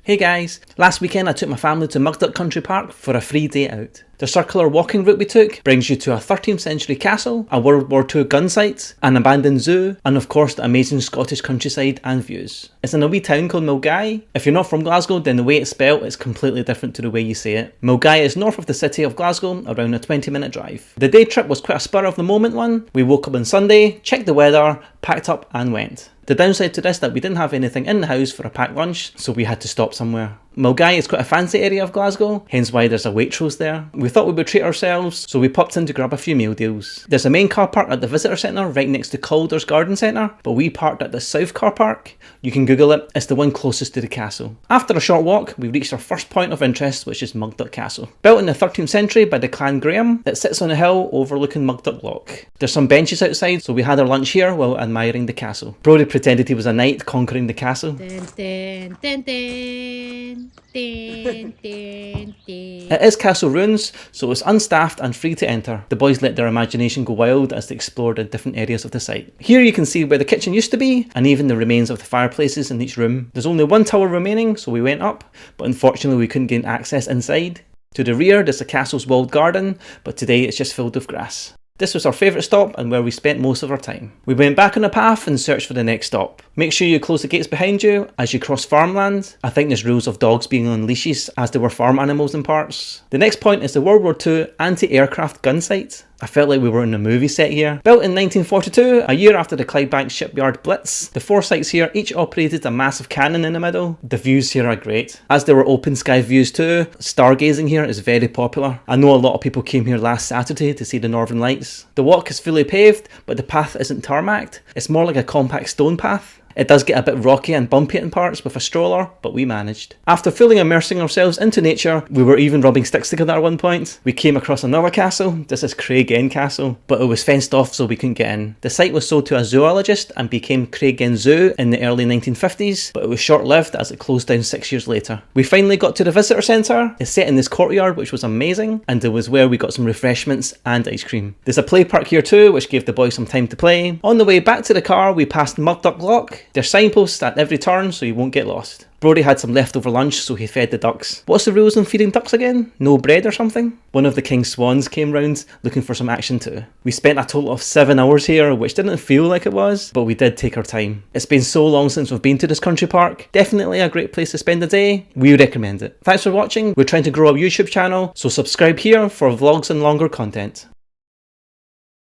Hey guys, last weekend I took my family to Mugdock Country Park for a free day out. The circular walking route we took brings you to a 13th century castle, a World War II gun site, an abandoned zoo, and of course the amazing Scottish countryside and views. It's in a wee town called Milngavie. If you're not from Glasgow, then the way it's spelled is completely different to the way you say it. Milngavie is north of the city of Glasgow, around a 20-minute drive. The day trip was quite a spur of the moment one. We woke up on Sunday, checked the weather, packed up and went. The downside to this that we didn't have anything in the house for a packed lunch, so we had to stop somewhere. Milngavie is quite a fancy area of Glasgow, hence why there's a Waitrose there. We thought we would treat ourselves, so we popped in to grab a few meal deals. There's a main car park at the visitor centre right next to Calder's Garden Centre, but we parked at the South Car Park. You can Google it, it's the one closest to the castle. After a short walk, we reached our first point of interest, which is Mugdock Castle. Built in the 13th century by the Clan Graham, it sits on a hill overlooking Mugdock Loch. There's some benches outside, so we had our lunch here while admiring the castle. Brody pretended he was a knight conquering the castle. Dun, dun, dun, dun. It is castle ruins, so it's unstaffed and free to enter. The boys let their imagination go wild as they explored the different areas of the site. Here you can see where the kitchen used to be, and even the remains of the fireplaces in each room. There's only one tower remaining, so we went up, but unfortunately we couldn't gain access inside. To the rear there's the castle's walled garden, but today it's just filled with grass. This was our favourite stop and where we spent most of our time. We went back on the path and searched for the next stop. Make sure you close the gates behind you as you cross farmland. I think there's rules of dogs being on leashes as they were farm animals in parts. The next point is the World War II anti-aircraft gun site. I felt like we were in a movie set here. Built in 1942, a year after the Clydebank shipyard blitz, the four sites here each operated a massive cannon in the middle. The views here are great. As there were open sky views too, stargazing here is very popular. I know a lot of people came here last Saturday to see the Northern Lights. The walk is fully paved, but the path isn't tarmacked. It's more like a compact stone path. It does get a bit rocky and bumpy in parts with a stroller, but we managed. After fully immersing ourselves into nature, we were even rubbing sticks together at one point. We came across another castle. This is Craigend Castle, but it was fenced off so we couldn't get in. The site was sold to a zoologist and became Craigend Zoo in the early 1950s, but it was short-lived as it closed down 6 years later. We finally got to the visitor centre. It's set in this courtyard, which was amazing, and it was where we got some refreshments and ice cream. There's a play park here too, which gave the boys some time to play. On the way back to the car, we passed Mugdock Loch. There's signposts at every turn so you won't get lost. Brody had some leftover lunch so he fed the ducks. What's the rules on feeding ducks again? No bread or something? One of the king's swans came round looking for some action too. We spent a total of 7 hours here, which didn't feel like it was, but we did take our time. It's been so long since we've been to this country park. Definitely a great place to spend a day. We recommend it. Thanks for watching. We're trying to grow our YouTube channel, so subscribe here for vlogs and longer content.